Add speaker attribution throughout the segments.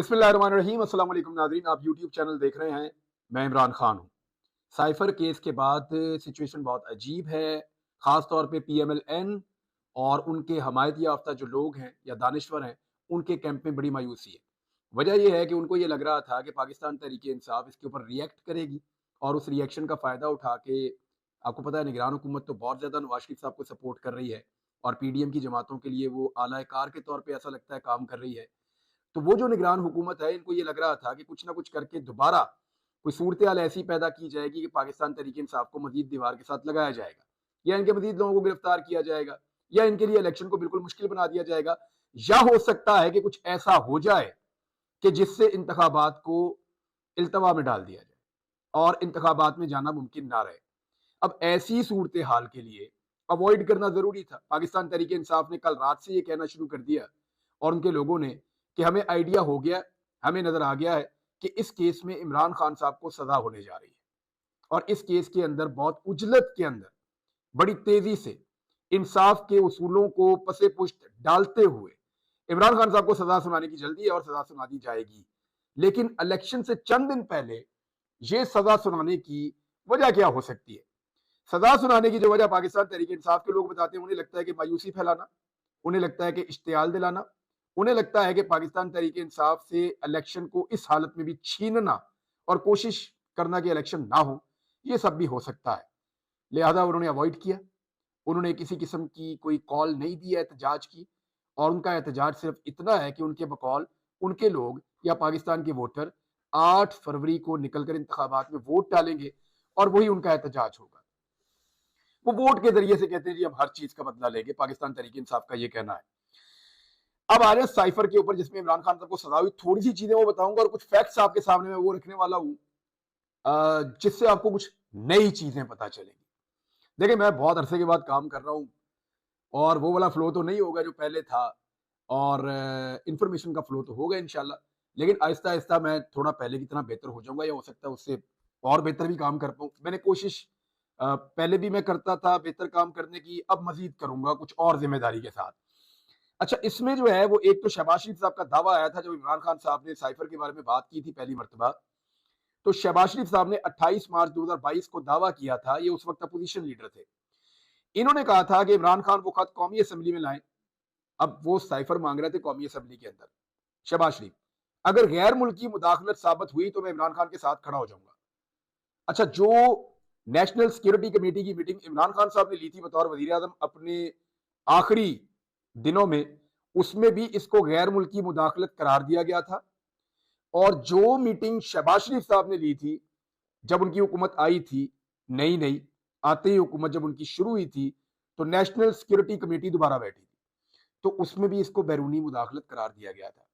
Speaker 1: बिस्मिल्लाहिर्रहमानिर्रहीम। अस्सलाम वालेकुम नाज़रीन, आप यूट्यूब चैनल देख रहे हैं। मैं इमरान खान हूँ। साइफर केस के बाद सिचुएशन बहुत अजीब है। ख़ास तौर पे पीएमएलएन और उनके हमायत याफ्ता जो लोग हैं या दानिश्वर हैं, उनके कैंप में बड़ी मायूसी है। वजह ये है कि उनको ये लग रहा था कि पाकिस्तान तहरीक-ए-इंसाफ इसके ऊपर रिएक्ट करेगी और उस रिएक्शन का फ़ायदा उठा के, आपको पता है निगरान हुकूमत तो बहुत ज़्यादा नवाज़ शरीफ साहब को सपोर्ट कर रही है और पीडीएम की जमातों के लिए वो आला-ए-कार के तौर पे ऐसा लगता है काम कर रही है। तो वो जो निगरान हुकूमत है, इनको ये लग रहा था कि कुछ ना कुछ करके दोबारा कोई सूरत-ए-हाल ऐसी पैदा की जाएगी कि पाकिस्तान तहरीक-ए-इंसाफ को मज़ीद दीवार के साथ लगाया जाएगा, या इनके मज़ीद लोगों को गिरफ्तार किया जाएगा, या इनके लिए इलेक्शन को बिल्कुल मुश्किल बना दिया जाएगा, या हो सकता है कि कुछ ऐसा हो जाए कि जिससे इंतखाबात को इल्तवा में डाल दिया जाए और इंतखाबात में जाना मुमकिन ना रहे। अब ऐसी सूरत-ए-हाल के लिए अवॉइड करना ज़रूरी था। पाकिस्तान तहरीक-ए-इंसाफ ने कल रात से ये कहना शुरू कर दिया और उनके लोगों ने कि हमें आइडिया हो गया, हमें नज़र आ गया है कि इस केस में इमरान खान साहब को सज़ा होने जा रही है और इस केस के अंदर बहुत उजलत के अंदर बड़ी तेज़ी से इंसाफ के उसूलों को पसे पुश्त डालते हुए इमरान खान साहब को सज़ा सुनाने की जल्दी है और सज़ा सुना दी जाएगी। लेकिन इलेक्शन से चंद दिन पहले ये सज़ा सुनाने की वजह क्या हो सकती है? सज़ा सुनाने की जो वजह पाकिस्तान तहरीक-ए-इंसाफ के लोग बताते हैं, उन्हें लगता है कि मायूसी फैलाना, उन्हें लगता है कि इश्तियाल दिलाना, उन्हें लगता है कि पाकिस्तान तहरीक-ए-इंसाफ से इलेक्शन को इस हालत में भी छीनना और कोशिश करना कि इलेक्शन ना हो, ये सब भी हो सकता है। लिहाजा उन्होंने अवॉइड किया। उन्होंने किसी किस्म की कोई कॉल नहीं दी है एहतजाज की और उनका एहतजाज सिर्फ इतना है कि उनके बकौल उनके लोग या पाकिस्तान के वोटर 8 फरवरी को निकलकर इंतखाबात में वोट डालेंगे और वही उनका एहतजाज होगा। वो वोट के जरिए से कहते हैं जी हम हर चीज का बदला लेंगे, पाकिस्तान तहरीक इंसाफ का ये कहना है। अब आ रहे हैं साइफर के ऊपर जिसमें इमरान खान साहब को सजा हुई। थोड़ी सी चीजें वो बताऊंगा और कुछ फैक्ट्स आपके सामने मैं वो रखने वाला हूं जिससे आपको कुछ नई चीजें पता चलेंगी। देखिए, मैं बहुत अरसे के बाद काम कर रहा हूं और वो वाला फ्लो तो नहीं होगा जो पहले था और इंफॉर्मेशन का फ्लो तो होगा इंशाल्लाह, लेकिन आहिस्ता आहिस्ता मैं थोड़ा पहले की तरह बेहतर हो जाऊंगा या हो सकता है उससे और बेहतर भी काम कर पाऊं। मैंने कोशिश पहले भी मैं करता था बेहतर काम करने की, अब मजीद करूंगा कुछ और जिम्मेदारी के साथ। अच्छा, इसमें जो है वो एक तो शहबाज शरीफ साहब का दावा आया था जब इमरान खान साहब ने साइफर के बारे में बात की थी पहली मरतबा। तो शहबाज शरीफ साहब ने 28 मार्च 2022 को दावा किया था, ये उस वक्त अपोजिशन लीडर थे। इन्होंने कहा था कि इमरान खान वो खत कौमी असेंबली में लाएं। अब वो साइफर मांग रहे थे कौमी असेंबली के अंदर। शहबाज शरीफ, अगर गैर मुल्की मुदाखलत साबित हुई तो मैं इमरान खान के साथ खड़ा हो जाऊंगा। अच्छा, जो नेशनल सिक्योरिटी कमेटी की मीटिंग इमरान खान साहब ने ली थी बतौर वजीर आजम अपने आखिरी दिनों में, उसमें भी इसको गैर मुल्की मुदाखलत करार दिया गया था। और जो मीटिंग शहबाज शरीफ साहब ने ली थी जब उनकी हुकूमत आई थी, नई नई आते ही हुकूमत जब उनकी शुरू हुई थी, तो नेशनल सिक्योरिटी कमेटी दोबारा बैठी थी, तो उसमें भी इसको बैरूनी मुदाखलत करार दिया गया था।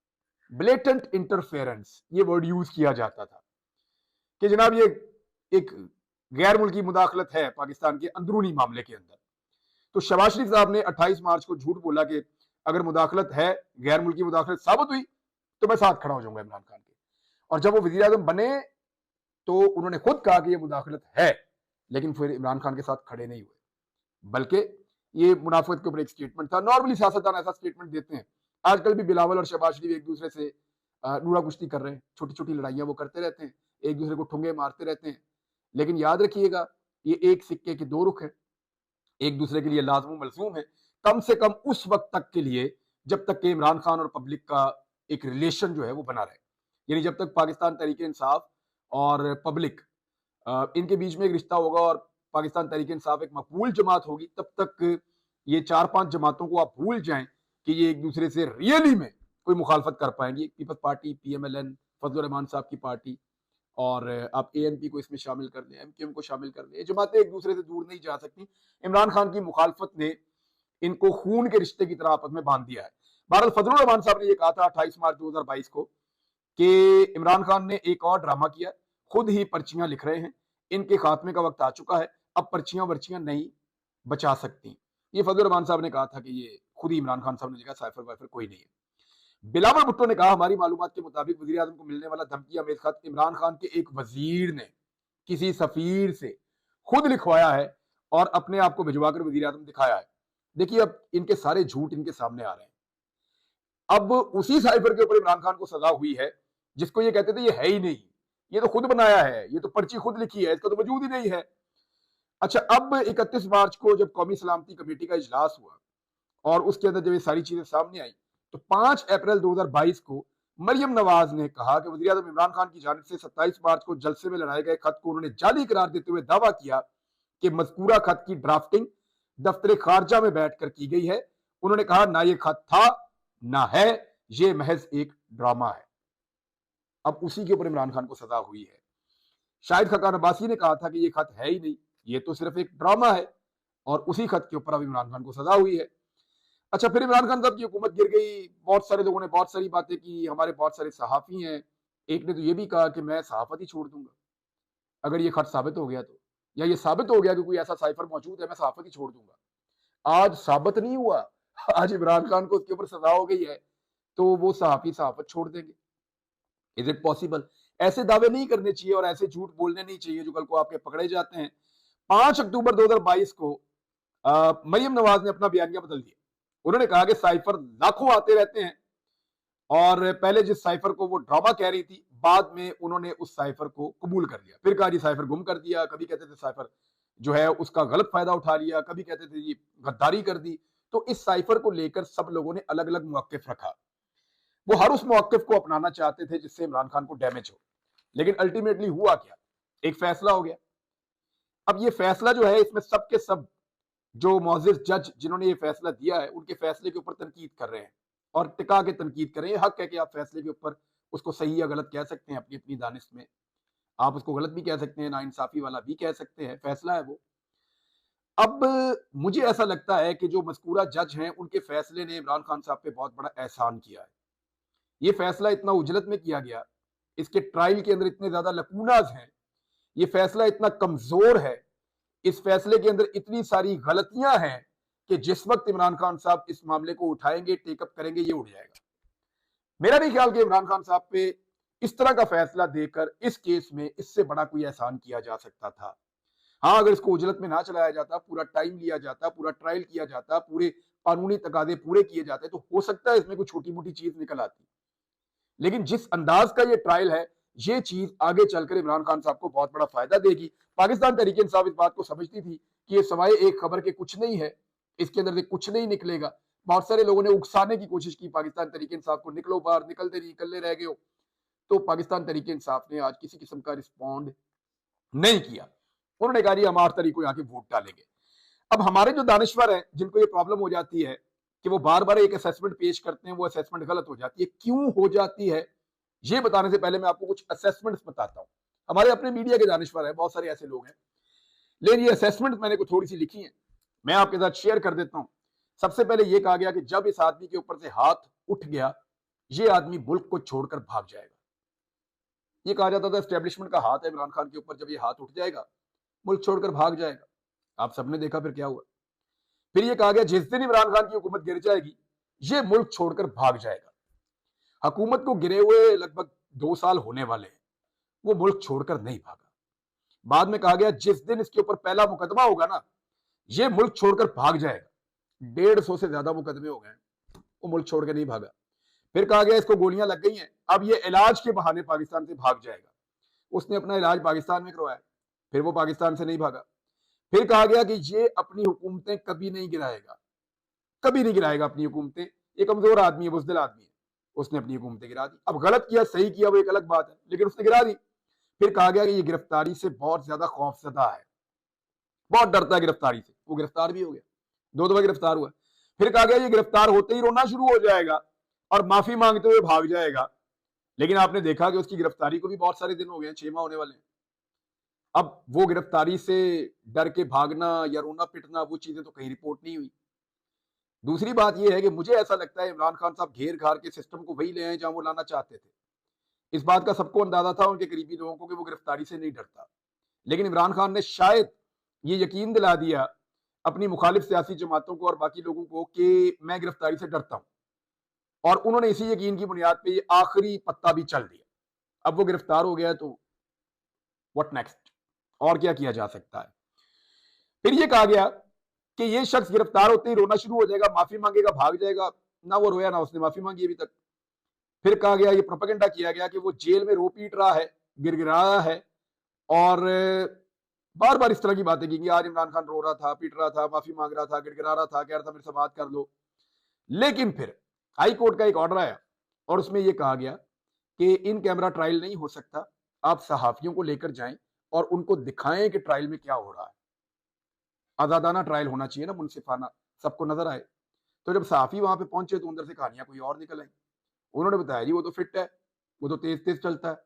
Speaker 1: ब्लेटेंट इंटरफेरेंस ये वर्ड यूज किया जाता था कि जनाब ये एक गैर मुल्की मुदाखलत है पाकिस्तान के अंदरूनी मामले के अंदर। तो शहबाज शरीफ साहब ने 28 मार्च को झूठ बोला कि अगर मुदाखलत है, गैर मुल्की मुदाखलत साबित हुई तो मैं साथ खड़ा हो जाऊंगा इमरान खान के। और जब वो वजीर आजम बने तो उन्होंने खुद कहा कि ये मुदाखलत है, लेकिन फिर इमरान खान के साथ खड़े नहीं हुए, बल्कि ये मुनाफत के ऊपर एक स्टेटमेंट था। नॉर्मली सियासतदान ऐसा स्टेटमेंट देते हैं। आजकल भी बिलावल और शहबाज शरीफ एक दूसरे से नूरा कुश्ती कर रहे हैं, छोटी छोटी लड़ाइयां वो करते रहते हैं, एक दूसरे को ठुंगे मारते रहते हैं। लेकिन याद रखिएगा, ये एक सिक्के के दो रुख है, एक दूसरे के लिए लाजमू मलजूम है, कम से कम उस वक्त तक के लिए जब तक कि इमरान खान और पब्लिक का एक रिलेशन जो है वो बना रहे। यानी जब तक पाकिस्तान तहरीक इंसाफ और पब्लिक इनके बीच में एक रिश्ता होगा और पाकिस्तान तहरीक इंसाफ एक मकबूल जमात होगी, तब तक ये 4-5 जमातों को आप भूल जाएं कि ये एक दूसरे से रियली में कोई मुखालफत कर पाएंगी। पीपल्स पार्टी, पीएमएलएन, फजल रहमान साहब की पार्टी, और आप एएनपी को इसमें शामिल कर लें, एमक्यूएम को शामिल कर लें, ये जमातें एक दूसरे से दूर नहीं जा सकती। इमरान खान की मुखालफत ने इनको खून के रिश्ते की तरह आपस में बांध दिया है। बहरहाल फजल रहमान साहब ने यह कहा था 28 मार्च 2022 को कि इमरान खान ने एक और ड्रामा किया, खुद ही पर्चियां लिख रहे हैं, इनके खात्मे का वक्त आ चुका है, अब पर्चियां वर्चियां नहीं बचा सकती। ये फजल रहमान साहब ने कहा था कि ये खुद ही इमरान खान साहब ने लिखा, साइफर वाइफर कोई नहीं है। बिलावल भुट्टो ने कहा हमारी मालूमात के मुताबिक वजीर आजम को मिलने वाला धमकी अमेज खत इमरान खान के एक वजीर ने किसी सफीर से खुद लिखवाया है और अपने आप को भिजवाकर वजीर आजम दिखाया है। देखिए, अब इनके सारे झूठ इनके सामने आ रहे हैं। अब उसी साइफर के ऊपर इमरान खान को सजा हुई है जिसको ये कहते थे ये है ही नहीं, ये तो खुद बनाया है, ये तो पर्ची खुद लिखी है, इसका तो वजूद ही नहीं है। अच्छा, अब 31 मार्च को जब कौमी सलामती कमेटी का इजलास हुआ और उसके अंदर जब ये सारी चीजें सामने आई, तो 5 अप्रैल 2022 को मरियम नवाज ने कहा कि वज़ीर आज़म इमरान खान की जानिब से 27 मार्च को जलसे में लड़ाए गए खत को उन्होंने जाली करार देते हुए दावा किया कि मज़कूरा खत की ड्राफ्टिंग दफ्तर खारजा में बैठकर की गई है। उन्होंने कहा ना ये खत था ना है, ये महज एक ड्रामा है। अब उसी के ऊपर इमरान खान को सजा हुई है। शाहिद खकान अब्बासी ने कहा था कि ये खत है ही नहीं, ये तो सिर्फ एक ड्रामा है, और उसी खत के ऊपर अब इमरान खान को सजा हुई है। अच्छा, फिर इमरान खान साहब की हुकूमत गिर गई, बहुत सारे लोगों ने बहुत सारी बातें की, हमारे बहुत सारे सहाफ़ी हैं, एक ने तो ये भी कहा कि मैं सहाफ़त ही छोड़ दूंगा अगर ये खत साबित हो गया तो, या ये साबित हो गया कि कोई ऐसा साइफर मौजूद है, मैं सहाफ़त ही छोड़ दूंगा। आज साबित नहीं हुआ, आज इमरान खान को उसके ऊपर सजा हो गई है, तो वो सहाफ़ी सहाफ़त छोड़ देंगे? Is it possible? ऐसे दावे नहीं करने चाहिए और ऐसे झूठ बोलने नहीं चाहिए जो कल को आपके पकड़े जाते हैं। 5 अक्टूबर 2022 को मरियम नवाज ने अपना बयानिया बदल दिया। उन्होंने कहा कि साइफर लाखों आते रहते हैं, और पहले जिस साइफर को वो ड्रामा कह रही थी, बाद में उन्होंने उस साइफर को कबूल कर लिया। फिर कहा जी साइफर गुम कर दिया, कभी कहते थे साइफर जो है उसका गलत फायदा उठा लिया, कभी कहते थे जी गद्दारी कर दी। तो इस साइफर को लेकर सब लोगों ने अलग अलग मौकिफ रखा। वो हर उस मौकिफ को अपनाना चाहते थे जिससे इमरान खान को डैमेज हो, लेकिन अल्टीमेटली हुआ क्या? एक फैसला हो गया। अब ये फैसला जो है, इसमें सब के सब जो मौजिज़ जज जिन्होंने ये फैसला दिया है, उनके फैसले के ऊपर तनकीद कर रहे हैं, और टिका के तनकीद कर रहे हैं। हक है कि आप फैसले के ऊपर उसको सही या गलत कह सकते हैं अपनी अपनी दानिश में। आप उसको गलत भी कह सकते हैं, नाइंसाफी वाला भी कह सकते हैं, फैसला है वो। अब मुझे ऐसा लगता है कि जो मज़कूरा जज हैं, उनके फैसले ने इमरान खान साहब पे बहुत बड़ा एहसान किया है। ये फैसला इतना उजलत में किया गया, इसके ट्रायल के अंदर इतने ज्यादा लकूनाज हैं, ये फैसला इतना कमजोर है, इस फैसले के अंदर इतनी सारी गलतियां हैं कि जिस वक्त इमरान खान साहब इस मामले को उठाएंगे, टेकअप करेंगे, ये उड़ जाएगा। मेरा नहीं ख्याल कि इमरान खान साहब पे इस तरह का फैसला देकर इस केस में इससे बड़ा कोई एहसान किया जा सकता था। हाँ, अगर इसको उजलत में ना चलाया जाता, पूरा टाइम लिया जाता, पूरा ट्रायल किया जाता, पूरे कानूनी तकादे पूरे किए जाते, तो हो सकता है इसमें कोई छोटी मोटी चीज निकल आती। लेकिन जिस अंदाज का ये ट्रायल है, ये चीज आगे चलकर इमरान खान साहब को बहुत बड़ा फायदा देगी। पाकिस्तान तहरीक इंसाफ इस बात को समझती थी कि ये सवाए एक खबर के कुछ नहीं है, इसके अंदर से कुछ नहीं निकलेगा। बहुत सारे लोगों ने उकसाने की कोशिश की पाकिस्तान तहरीक इंसाफ को, निकलो बाहर, निकलते नहीं, निकलने रह गए हो। तो पाकिस्तान तहरीक इंसाफ ने आज किसी किस्म का रिस्पॉन्ड नहीं किया। उन्होंने कहा जी हम 8 तारीख को यहाँ के वोट डालेंगे। अब हमारे जो दानिश्वर हैं, जिनको ये प्रॉब्लम हो जाती है कि वो बार बार एक असेसमेंट पेश करते हैं, वो असेसमेंट गलत हो जाती है। क्यों हो जाती है, ये बताने से पहले मैं आपको कुछ असेसमेंट्स बताता हूं। हमारे अपने मीडिया के दानिश्वर हैं, बहुत सारे ऐसे लोग हैं, लेकिन ये असेसमेंट मैंने कुछ थोड़ी सी लिखी है, मैं आपके साथ शेयर कर देता हूं। सबसे पहले ये कहा गया कि जब इस आदमी के ऊपर से हाथ उठ गया, ये आदमी मुल्क को छोड़कर भाग जाएगा। ये कहा जाता था एस्टेब्लिशमेंट का हाथ है इमरान खान के ऊपर, जब ये हाथ उठ जाएगा मुल्क छोड़कर भाग जाएगा। आप सबने देखा फिर क्या हुआ। फिर ये कहा गया जिस दिन इमरान खान की हुकूमत गिर जाएगी, ये मुल्क छोड़कर भाग जाएगा। हुकूमत को गिरे हुए लगभग 2 साल होने वाले हैं, वो मुल्क छोड़कर नहीं भागा। बाद में कहा गया जिस दिन इसके ऊपर पहला मुकदमा होगा ना, ये मुल्क छोड़कर भाग जाएगा। 150 से ज्यादा मुकदमे हो गए, वो मुल्क छोड़ के नहीं भागा। फिर कहा गया इसको गोलियां लग गई हैं, अब ये इलाज के बहाने पाकिस्तान से भाग जाएगा। उसने अपना इलाज पाकिस्तान में करवाया, फिर वो पाकिस्तान से नहीं भागा। फिर कहा गया कि ये अपनी हुकूमतें कभी नहीं गिराएगा, कभी नहीं गिराएगा अपनी हुकूमतें। ये कमजोर आदमी है, बुज़दिल आदमी है, उसने अपनी हुकूमतें गिरा दी। अब गलत किया सही किया वो एक अलग बात है, लेकिन उसने गिरा दी। फिर कहा गया कि ये गिरफ्तारी से बहुत ज्यादा खौफजदा है, बहुत डरता है गिरफ्तारी से। वो गिरफ्तार भी हो गया, 2 दफा गिरफ्तार हुआ। फिर कहा गया ये गिरफ्तार होते ही रोना शुरू हो जाएगा और माफी मांगते हुए भाग जाएगा। लेकिन आपने देखा कि उसकी गिरफ्तारी को भी बहुत सारे दिन हो गए, 6 माह होने वाले हैं। अब वो गिरफ्तारी से डर के भागना या रोना पिटना, वो चीजें तो कहीं रिपोर्ट नहीं हुई। दूसरी बात यह है कि मुझे ऐसा लगता है इमरान खान साहब घेर घार के सिस्टम को वही ले आए जहां वो लाना चाहते थे। इस बात का सबको अंदाजा था, उनके करीबी लोगों को, कि वो गिरफ्तारी से नहीं डरता। लेकिन इमरान खान ने शायद ये यकीन दिला दिया अपनी मुखालिफ सियासी जमातों को और बाकी लोगों को कि मैं गिरफ्तारी से डरता हूं, और उन्होंने इसी यकीन की बुनियाद पे ये आखिरी पत्ता भी चल दिया। अब वो गिरफ्तार हो गया, तो व्हाट नेक्स्ट, और क्या किया जा सकता है। फिर ये कहा गया कि ये शख्स गिरफ्तार होते ही रोना शुरू हो जाएगा, माफी मांगेगा, भाग जाएगा। ना वो रोया, ना उसने माफी मांगी अभी तक। फिर कहा गया, ये प्रोपेगेंडा किया गया कि वो जेल में रो पीट रहा है, गिड़गिड़ाया है, और बार बार इस तरह की बातें की कि आज इमरान खान रो रहा था, पीट रहा था, माफी मांग रहा था, गिड़गिड़ा रहा था, कह रहा था मेरे से बात कर लो। लेकिन फिर हाई कोर्ट का एक ऑर्डर आया और उसमें यह कहा गया कि इन कैमरा ट्रायल नहीं हो सकता, आप सहाफियों को लेकर जाएं और उनको दिखाएं कि ट्रायल में क्या हो रहा है। आजादाना ट्रायल होना चाहिए ना, मुनसिफाना, सबको नजर आए। तो जब सहाफी वहां पे पहुंचे तो अंदर से कहानियां कोई और निकल आई। उन्होंने बताया जी वो तो फिट है, वो तो तेज तेज चलता है।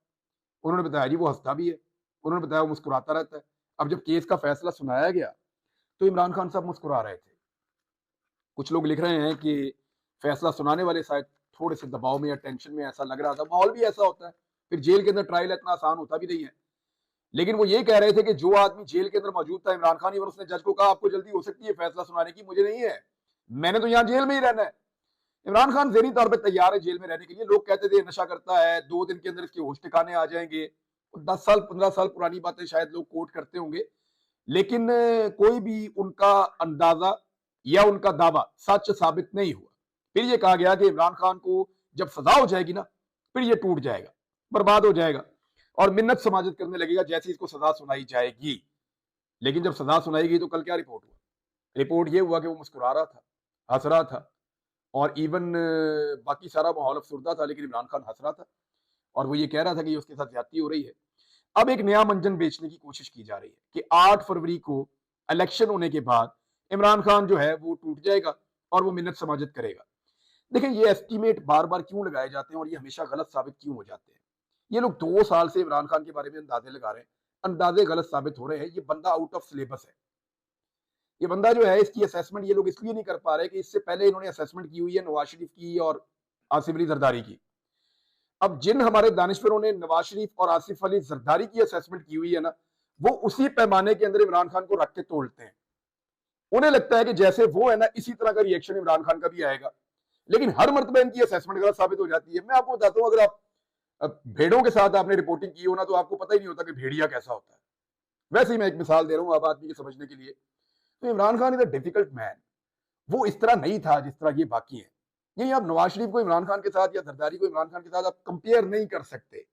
Speaker 1: उन्होंने बताया जी वो हंसता भी है। उन्होंने बताया वो मुस्कुराता रहता है। अब जब केस का फैसला सुनाया गया तो इमरान खान साहब मुस्कुरा रहे थे। कुछ लोग लिख रहे हैं कि फैसला सुनाने वाले शायद थोड़े से दबाव में या टेंशन में, ऐसा लग रहा था। माहौल भी ऐसा होता है, फिर जेल के अंदर ट्रायल इतना आसान होता भी नहीं है। लेकिन वो ये कह रहे थे कि जो आदमी जेल के अंदर मौजूद था इमरान खान ही, और उसने जज को कहा आपको जल्दी हो सकती है फैसला सुनाने की, मुझे नहीं है, मैंने तो यहाँ जेल में ही रहना है। इमरान खान ज़हनी तौर पर तैयार है जेल में रहने के लिए। लोग कहते थे नशा करता है, 2 दिन के अंदर इसके होश ठिकाने आ जाएंगे। 10 साल 15 साल पुरानी बातें शायद लोग कोट करते होंगे, लेकिन कोई भी उनका अंदाजा या उनका दावा सच साबित नहीं हुआ। फिर ये कहा गया कि इमरान खान को जब सजा हो जाएगी ना, फिर ये टूट जाएगा, बर्बाद हो जाएगा और मिन्नत समाजत करने लगेगा जैसे इसको सजा सुनाई जाएगी। लेकिन जब सजा सुनाई गई तो कल क्या रिपोर्ट हुआ? रिपोर्ट ये हुआ कि वो मुस्कुरा रहा था, हंस रहा था, और इवन बाकी सारा माहौल अफसुर्दा था, लेकिन इमरान खान हंस रहा था और वो ये कह रहा था कि उसके साथ ज्यादती हो रही है। अब एक नया मंजन बेचने की कोशिश की जा रही है कि 8 फरवरी को इलेक्शन होने के बाद इमरान खान जो है वो टूट जाएगा और वो मिन्नत समाजत करेगा। देखिए ये एस्टीमेट बार बार क्यों लगाए जाते हैं और ये हमेशा गलत साबित क्यों हो जाते हैं? ये लोग 2 साल से इमरान खान के बारे में अंदाजे लगा रहे हैं, अंदाजे गलत साबित हो रहे हैं। ये बंदा आउट ऑफ सिलेबस है। ये बंदा जो है, इसकी असेसमेंट ये लोग इसलिए नहीं कर पा रहे कि इससे पहले इन्होंने असेसमेंट की हुई है नवाज शरीफ की और आसिफ अली जरदारी की। अब जिन हमारे दानिश्वरों ने नवाज शरीफ और आसिफ अली जरदारी की असेसमेंट की हुई है ना, वो उसी पैमाने के अंदर इमरान खान को रख के तोड़ते हैं। उन्हें लगता है कि जैसे वो है ना, इसी तरह का रिएक्शन इमरान खान का भी आएगा। लेकिन हर मर्तबा इनकी असेसमेंट गलत साबित हो जाती है। मैं आपको बताता हूं, अगर आप भेड़ों के साथ आपने रिपोर्टिंग की हो ना, तो आपको पता ही नहीं होता कि भेड़िया कैसा होता है। वैसे ही मैं एक मिसाल दे रहा हूं आप आदमी के समझने के लिए। तो Imran Khan is a difficult man. वो इस तरह नहीं था जिस तरह ये बाकी है। यही आप नवाज शरीफ को इमरान खान के साथ या जरदारी को इमरान खान के साथ आप कंपेयर नहीं कर सकते।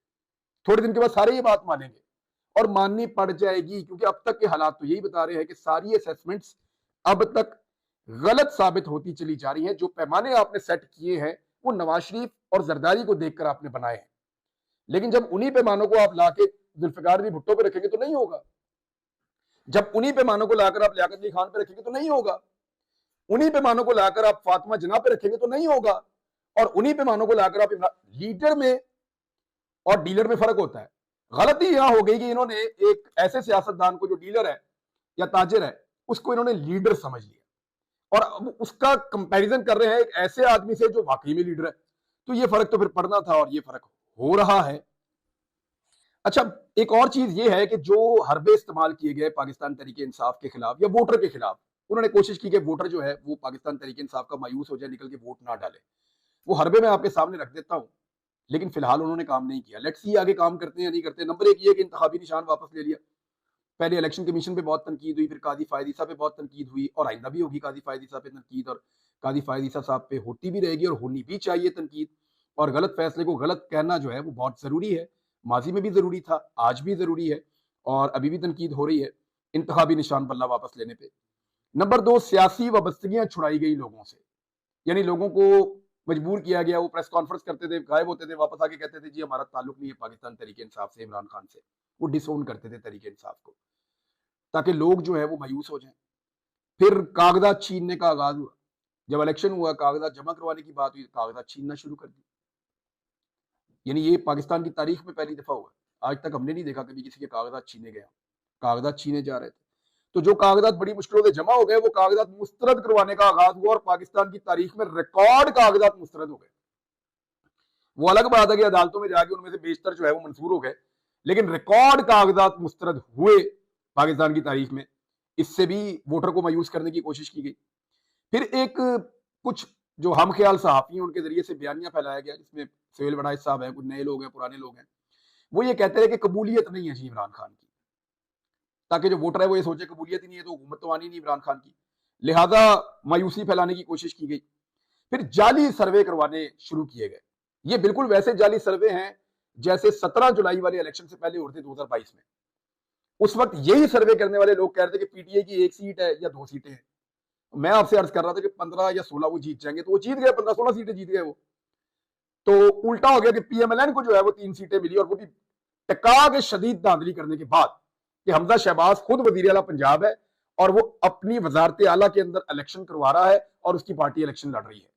Speaker 1: थोड़े दिन के बाद सारे ये बात मानेंगे और माननी पड़ जाएगी, क्योंकि अब तक के हालात तो यही बता रहे हैं कि सारी असेसमेंट्स अब तक गलत साबित होती चली जा रही हैं। जो पैमाने आपने सेट किए हैं वो नवाज शरीफ और जरदारी को देखकर आपने बनाए हैं, लेकिन जब उन्हीं पैमानों को आप लाके जुल्फिकार अली भुट्टो पे रखेंगे तो नहीं होगा। जब उन्हीं पैमानों को लाकर आप लियाकत अली खान पे रखेंगे तो नहीं होगा। उन्हीं पैमानों को लाकर आप फातिमा जिन्ना पे रखेंगे तो नहीं होगा। और उन्हीं पैमानों को लाकर आप लीडर में और डीलर में फर्क होता है। गलती यहां हो गई कि इन्होंने एक ऐसे सियासतदान को जो डीलर है या ताजिर है, उसको इन्होंने लीडर समझ लिया और अब उसका कंपैरिजन कर रहे हैं एक ऐसे आदमी से जो वाकई में लीडर है। तो ये फर्क तो फिर पड़ना था और ये फर्क हो रहा है। अच्छा, एक और चीज ये है कि जो हरबे इस्तेमाल किए गए पाकिस्तान तहरीके इंसाफ के खिलाफ या वोटर के खिलाफ, उन्होंने कोशिश की कि वोटर जो है वो पाकिस्तान तहरीके इंसाफ का मायूस हो जाए, निकल के वोट ना डाले। वो हरबे मैं आपके सामने रख देता हूं, लेकिन फिलहाल उन्होंने काम नहीं किया। लेट्स सी आगे काम करते हैं या नहीं करते। नंबर एक ये कि इंतखाबी निशान वापस ले लिया। पहले इलेक्शन कमीशन पे बहुत तनकीद हुई, फिर काजी फायद ईसा पे बहुत तनकीद हुई और आइंदा भी होगी काजी फायद ईसा पे तनकीद, और काजी फायद ईसा साहब पे होती भी रहेगी और होनी भी चाहिए तनकीद। और गलत फैसले को गलत कहना जो है वो बहुत जरूरी है। माजी में भी जरूरी था, आज भी जरूरी है और अभी भी तनकीद हो रही है इंतखाबी निशान पल्ला वापस लेने पे। नंबर 2, सियासी वाबस्तगियां छुड़ाई गई लोगों से, यानी लोगों को मजबूर किया गया। वो प्रेस कॉन्फ्रेंस करते थे, गायब होते थे, वापस आके कहते थे जी हमारा ताल्लुक नहीं है पाकिस्तान तहरीके इंसाफ से, इमरान खान से। वो डिसोन करते थे तहरीके इंसाफ को, ताकि लोग जो है वो मायूस हो जाएं। फिर कागजात छीनने का आगाज हुआ। जब इलेक्शन हुआ, कागजात जमा करवाने की बात हुई, कागजात छीनना शुरू कर दी। यानी ये पाकिस्तान की तारीख में पहली दफा हुआ। आज तक हमने नहीं देखा कभी किसी के कागजात छीने गए। कागजात छीने जा रहे थे, तो जो कागजात बड़ी मुश्किलों से जमा हो गए वो कागजात मुस्तरद करवाने का आगाज हुआ और पाकिस्तान की तारीख में रिकॉर्ड कागजात मुस्तरद हो गए। वो अलग बात है कि अदालतों में जाके उनमें से बेशतर जो है वो मंजूर हो गए, लेकिन रिकॉर्ड कागजात मुस्तरद हुए पाकिस्तान की तारीख में। इससे भी वोटर को मायूस करने की कोशिश की गई। फिर एक कुछ जो हम ख्याल सहाफी हैं उनके जरिए से बयानियां फैलाया गया, जिसमें सोहेल वड़ाइच साहब हैं, कुछ नए लोग हैं, पुराने लोग हैं। वो ये कहते रहे कि कबूलियत नहीं है जी इमरान खान की, ताकि जो वोटर है वो ये सोचे कबूलियत ही नहीं है तो हुकूमत तो आनी नहीं इमरान खान की। लिहाजा मायूसी फैलाने की कोशिश की गई। फिर जाली सर्वे करवाने शुरू किए गए। ये बिल्कुल वैसे जाली सर्वे हैं जैसे 17 जुलाई वाले इलेक्शन से पहले उड़ते 2022 में। उस वक्त यही सर्वे करने वाले लोग कह रहे थे कि पीटीआई की 1 सीट है या 2 सीटें हैं। मैं आपसे अर्ज कर रहा था कि 15 या 16 वो जीत जाएंगे, तो वो जीत गए, 15-16 सीटें जीत गए वो। तो उल्टा हो गया कि पीएमएलएन को जो है वो 3 सीटें मिली, और वो भी टका के शदीद धांधली करने के बाद कि हमजा शहबाज खुद वजीर आला पंजाब है और वो अपनी वजारत आला के अंदर इलेक्शन करवा रहा है और उसकी पार्टी इलेक्शन लड़ रही है,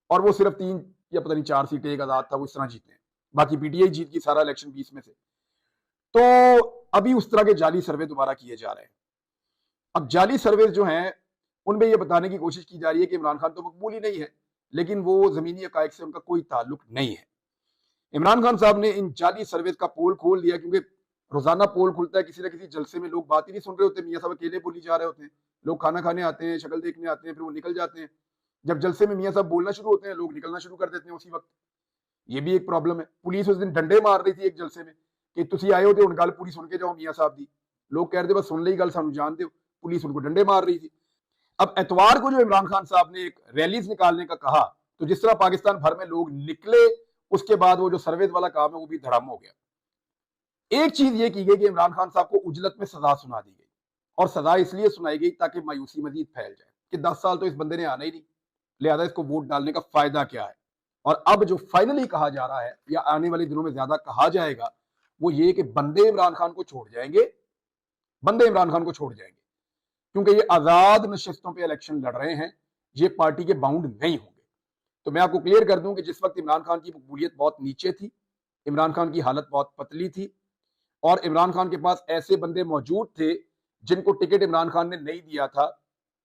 Speaker 1: और वो सिर्फ 3 या पता नहीं 4 सीटें, एक आजाद था, वो इस तरह जीते हैं, बाकी पीटीआई जीत की सारा इलेक्शन 20 में से। तो अभी उस तरह के जाली सर्वे दोबारा किए जा रहे हैं। अब जाली सर्वे जो हैं उनमें ये बताने की कोशिश की जा रही है कि इमरान खान तो मकबूल ही नहीं है, लेकिन वो जमीनी हकायक से उनका कोई ताल्लुक नहीं है। इमरान खान साहब ने इन जाली सर्वे का पोल खोल दिया, क्योंकि रोजाना पोल खुलता है, किसी ना किसी जलसे में लोग बात ही नहीं सुन रहे होते, मियाँ साहब अकेले बोली जा रहे होते हैं, लोग खाना खाने आते हैं, शक्ल देखने आते हैं, फिर वो निकल जाते हैं। जब जलसे में मियाँ साहब बोलना शुरू होते हैं, लोग निकलना शुरू कर देते हैं उसी वक्त। ये भी एक प्रॉब्लम है। पुलिस उस दिन डंडे मार रही थी एक जलसे में कि तुसी आए हो तो गल पूरी सुन के जाओ मियाँ साहब दी। लोग कह रहे थे बस सुन ली गल, सानू जान दो। पुलिस उनको डंडे मार रही थी। अब एतवार को जो इमरान खान साहब ने एक रैलीज निकालने का कहा, तो जिस तरह पाकिस्तान भर में लोग निकले, उसके बाद वो जो सर्वे वाला काम है वो भी धड़ाम हो गया। एक चीज ये की गई कि इमरान खान साहब को उजलत में सजा सुना दी गई, और सजा इसलिए सुनाई गई ताकि मायूसी मजीद फैल जाए कि 10 साल तो इस बंदे ने आना ही नहीं, लिहाजा इसको वोट डालने का फायदा क्या है। और अब जो फाइनली कहा जा रहा है, या आने वाले दिनों में ज्यादा कहा जाएगा, वो ये कि बंदे इमरान खान को छोड़ जाएंगे, बंदे इमरान खान को छोड़ जाएंगे, क्योंकि ये आजाद नशिस्तों पे इलेक्शन लड़ रहे हैं, ये पार्टी के बाउंड नहीं होंगे। तो मैं आपको क्लियर कर दूं कि जिस वक्त इमरान खान की मकबूलियत बहुत नीचे थी, इमरान खान की हालत बहुत पतली थी, और इमरान खान के पास ऐसे बंदे मौजूद थे जिनको टिकट इमरान खान ने नहीं दिया था,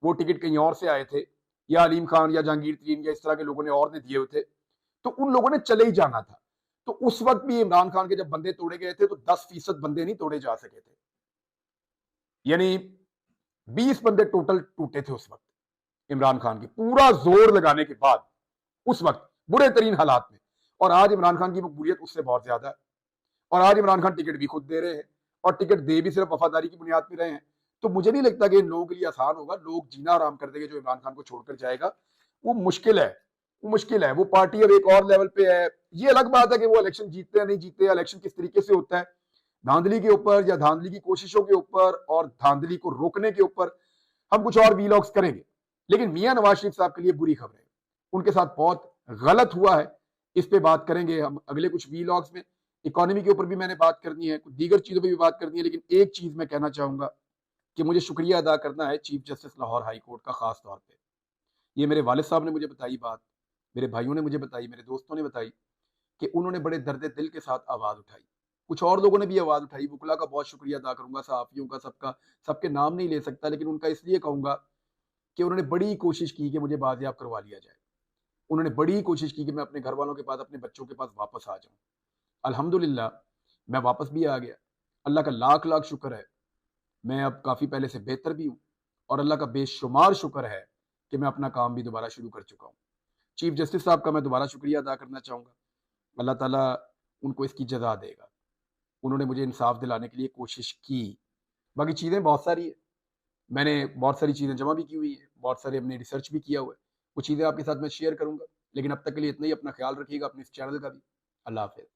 Speaker 1: वो टिकट कहीं और से आए थे, या अलीम खान या जहांगीर तरीन या इस तरह के लोगों ने और ने दिए हुए थे, तो उन लोगों ने चले ही जाना था। तो उस वक्त भी इमरान खान के जब बंदे तोड़े गए थे तो 10% बंदे नहीं तोड़े जा सके थे, यानी 20 बंदे टोटल टूटे थे उस वक्त इमरान खान की पूरा जोर लगाने के बाद, उस वक्त बुरे तरीन हालात में। और आज इमरान खान की मकबूलियत उससे बहुत ज्यादा है, और आज इमरान खान टिकट भी खुद दे रहे हैं, और टिकट दे भी सिर्फ वफादारी की बुनियाद पर रहे हैं। तो मुझे नहीं लगता कि इन लोगों के लिए आसान होगा, लोग जीना आराम कर देंगे जो इमरान खान को छोड़कर जाएगा। वो मुश्किल है, वो मुश्किल है। वो पार्टी अब एक और लेवल पे है। ये अलग बात है कि वो इलेक्शन जीतते हैं नहीं जीतते, इलेक्शन किस तरीके से होता है, धांधली के ऊपर या धांधली की कोशिशों के ऊपर और धांधली को रोकने के ऊपर हम कुछ और वीलॉग्स करेंगे। लेकिन मियां नवाज शरीफ साहब के लिए बुरी खबर है, उनके साथ बहुत गलत हुआ है, इस पे बात करेंगे हम अगले कुछ वीलॉग्स में। इकोनॉमी के ऊपर भी मैंने बात करनी है, कुछ दीगर चीजों पर भी बात करनी है। लेकिन एक चीज मैं कहना चाहूंगा कि मुझे शुक्रिया अदा करना है chief justice Lahore high court का, खास तौर पर। ये मेरे वालिद साहब ने मुझे बताई बात, मेरे भाइयों ने मुझे बताई, मेरे दोस्तों ने बताई कि उन्होंने बड़े दर्द दिल के साथ आवाज उठाई। कुछ और लोगों ने भी आवाज उठाई, वकुला का बहुत शुक्रिया अदा करूंगा, सहाफियों का, सबका, सबके नाम नहीं ले सकता, लेकिन उनका इसलिए कहूंगा कि उन्होंने बड़ी कोशिश की कि मुझे बाजियाब करवा लिया जाए। उन्होंने बड़ी कोशिश की कि मैं अपने घर वालों के पास, अपने बच्चों के पास वापस आ जाऊं। अल्हम्दुलिल्लाह मैं वापस भी आ गया। अल्लाह का लाख लाख शुक्र है, मैं अब काफी पहले से बेहतर भी हूं, और अल्लाह का बेशुमार शुक्र है कि मैं अपना काम भी दोबारा शुरू कर चुका हूं। चीफ जस्टिस साहब का मैं दोबारा शुक्रिया अदा करना चाहूंगा। अल्लाह ताला उनको इसकी जजा देगा। उन्होंने मुझे इंसाफ दिलाने के लिए कोशिश की। बाकी चीज़ें बहुत सारी है, मैंने बहुत सारी चीज़ें जमा भी की हुई है, बहुत सारे हमने रिसर्च भी किया हुआ है, वो चीज़ें आपके साथ मैं शेयर करूंगा। लेकिन अब तक के लिए इतना ही। अपना ख्याल रखिएगा, अपने इस चैनल का भी। अल्लाह हाफिज़।